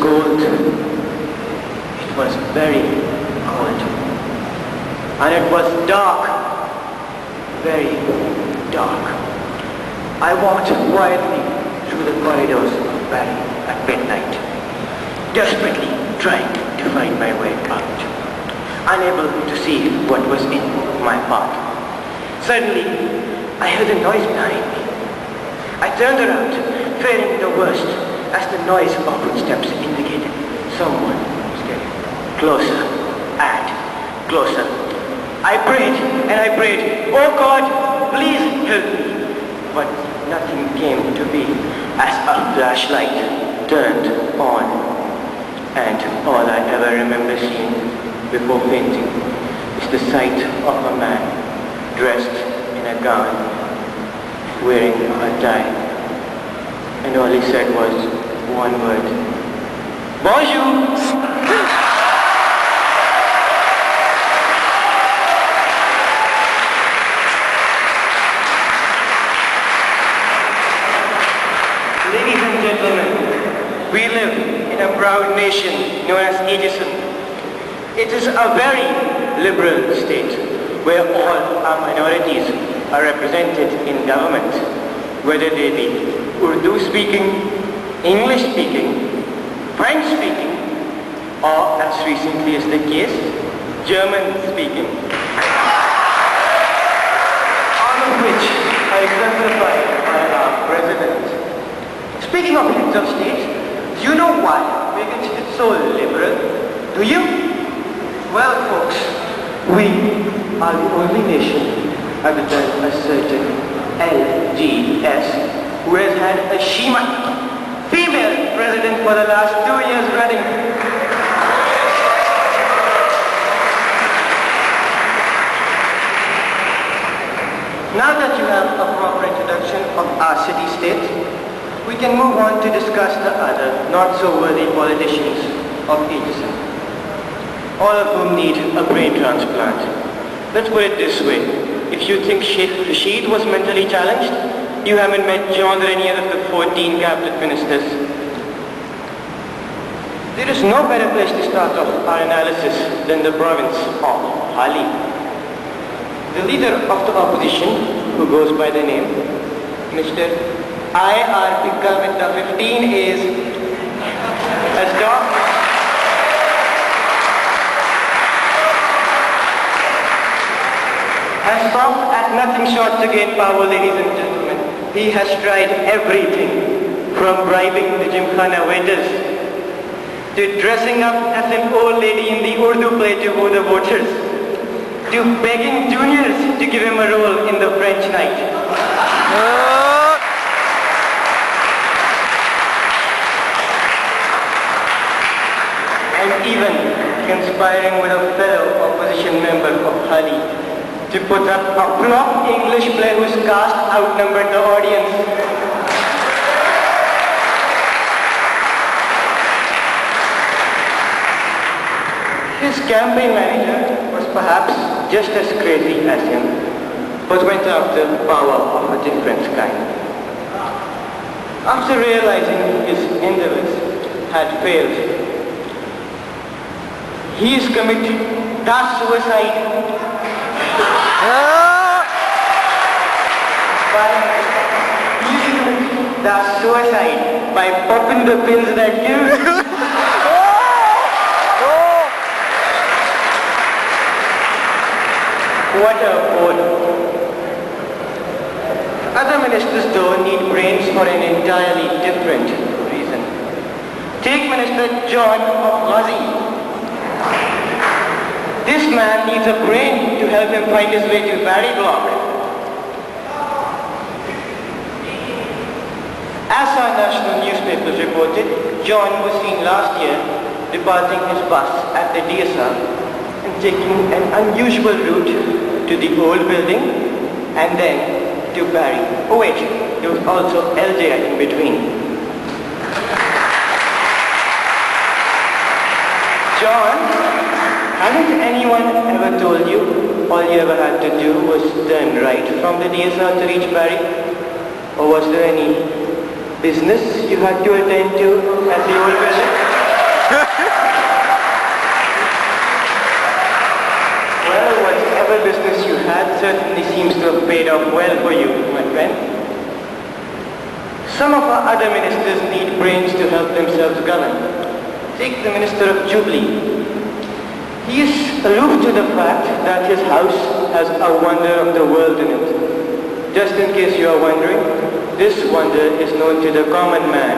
cold. It was very cold. And it was dark. Very dark. I walked quietly through the corridors of Barry at midnight, desperately trying to find my way out, unable to see what was in my path. Suddenly, I heard a noise behind me. I turned around, fearing the worst, as the noise of footsteps indicated someone was getting closer and closer. I prayed and I prayed, "Oh God, please help me." But nothing came to be as a flashlight turned on. And all I ever remember seeing before fainting is the sight of a man dressed in a gown, wearing a tie. And all he said was one word: "Bonjour!" Ladies and gentlemen, we live in a proud nation known as Aitchison. It is a very liberal state where all our minorities are represented in government, whether they be Urdu speaking, English speaking, French speaking, or as recently as the case, German speaking. All of which are exemplified by our president. Speaking of heads of state, do you know why we're considered so liberal? Do you? Well, folks, we are the only nation other than a certain LGS who has had a female president for the last 2 years running. Now that you have a proper introduction of our city-state, we can move on to discuss the other not-so-worthy politicians of Aitchison, all of whom need a brain transplant. Let's put it this way: if you think Sheikh Rashid was mentally challenged, you haven't met John or any other of the 14 cabinet ministers. There is no better place to start off our analysis than the province of Hali. The leader of the opposition, who goes by the name Mr. IR with the 15 is as dog. Has stopped at nothing short to gain power, ladies and gentlemen. He has tried everything, from bribing the Gymkhana waiters, to dressing up as an old lady in the Urdu play to woo the voters, to begging juniors to give him a role in the French night. And even conspiring with a fellow opposition member of Hali to put up a flop English play whose cast outnumbered the audience. His campaign manager was perhaps just as crazy as him, but went after power of a different kind. After realizing his endeavors had failed, he is committing suicide by popping the pills that kill. What a fool. Other ministers though need brains for an entirely different reason. Take Minister John of Ghazi. This man needs a brain to help him find his way to Barry Block. As our national newspapers reported, John was seen last year departing his bus at the DSR and taking an unusual route to the old building and then to Barry. Oh wait, there was also LJ in between. John, hasn't anyone ever told you all you ever had to do was turn right from the DSR to reach Barry? Or was there any business you had to attend to at the old building? whatever business you had certainly seems to have paid off well for you, my friend. Some of our other ministers need brains to help themselves govern. Take the Minister of Jubilee. He is aloof to the fact that his house has a wonder of the world in it. Just in case you are wondering, this wonder is known to the common man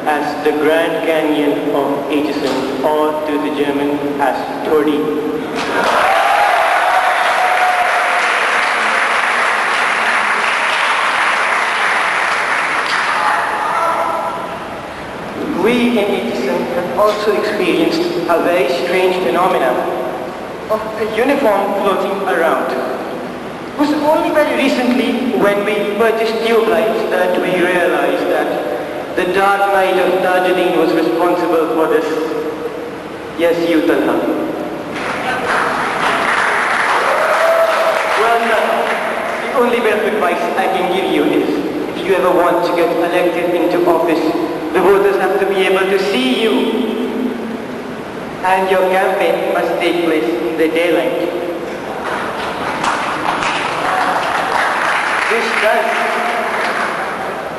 as the Grand Canyon of Aitchison, or to the German as Todi. We in Aitchison have also experienced a very strange phenomenon of a uniform floating around. It was only very recently when we purchased tube lights that we realized that the dark night of Darjeeling was responsible for this. Yes, you, Talha. Well, the only bit of advice I can give you is, if you ever want to get elected into office, the voters have to be able to see you. And your campaign must take place in the daylight.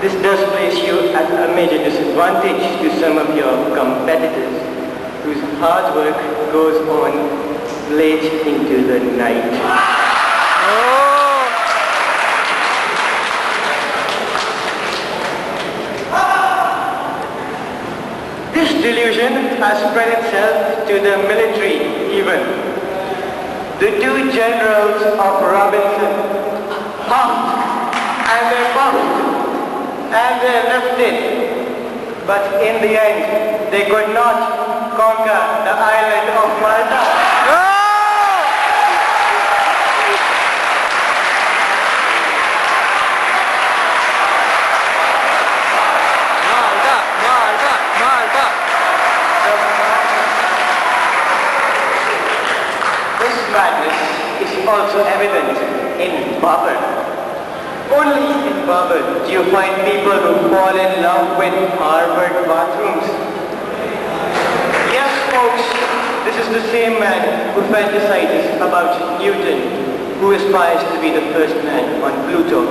This does place you at a major disadvantage to some of your competitors, whose hard work goes on late into the night. This delusion has spread itself to the military even. The two generals of Robinson pumped and they pumped and they left it, but in the end they could not conquer the island of Malta. This madness is also evident in Babur. Only in Babur do you find people who fall in love with Harvard bathrooms. Yes, folks, this is the same man who fantasizes about Newton, who aspires to be the first man on Pluto,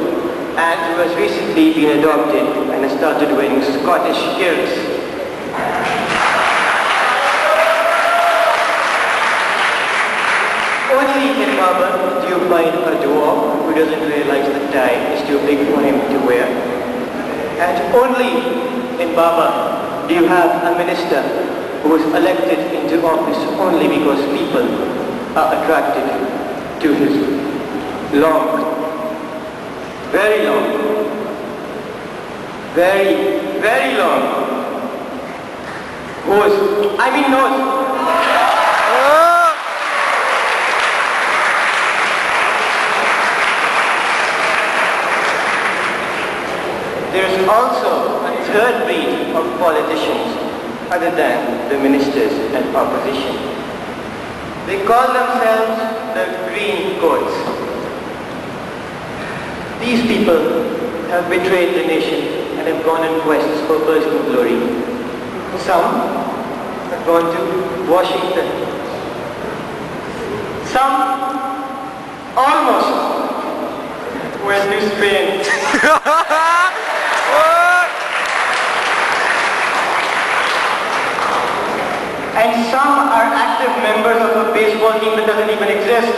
and who has recently been adopted and has started wearing Scottish kilts. Only in Babur do you find a dwarf who doesn't realize the tie is too big for him to wear. And only in Babur do you have a minister who was elected into office only because people are attracted to his long, very long, very long nose. There is also a third breed of politicians other than the ministers and opposition. They call themselves the green coats. These people have betrayed the nation and have gone on quests for personal glory. Some have gone to Washington. Some almost went to Spain. And some are active members of a baseball team that doesn't even exist.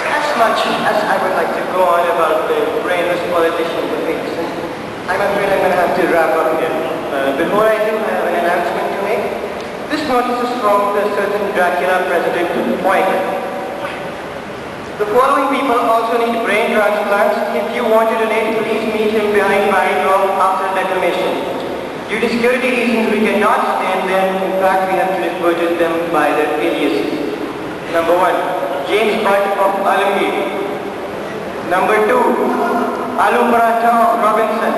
As much as I would like to go on about the brainless politicians of Aitchison, I'm afraid I'm going to have to wrap up here. Before I do, I have an announcement to make. This notice is from a certain Dracula President White. The following people also need brain transplants. If you want to donate, please meet him behind Barry Law after Declamation. Due to security reasons, we cannot stand them. In fact, we have to refer to them by their aliases. Number 1, James Butt of Alamgir. Number 2, Alu Paratha of Robinson.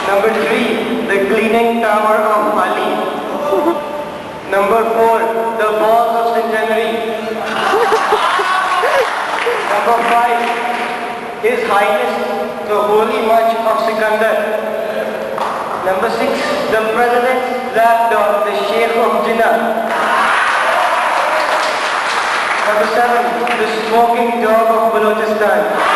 Number 3, the Cleaning Tower of Ali. Number 4, the Balls of Centenary. Number 5, Highness, the Holy March of Sikandar. Number 6, the President's lapdog, the Sheikh of Jinnah. Number 7, the smoking dog of Balochistan.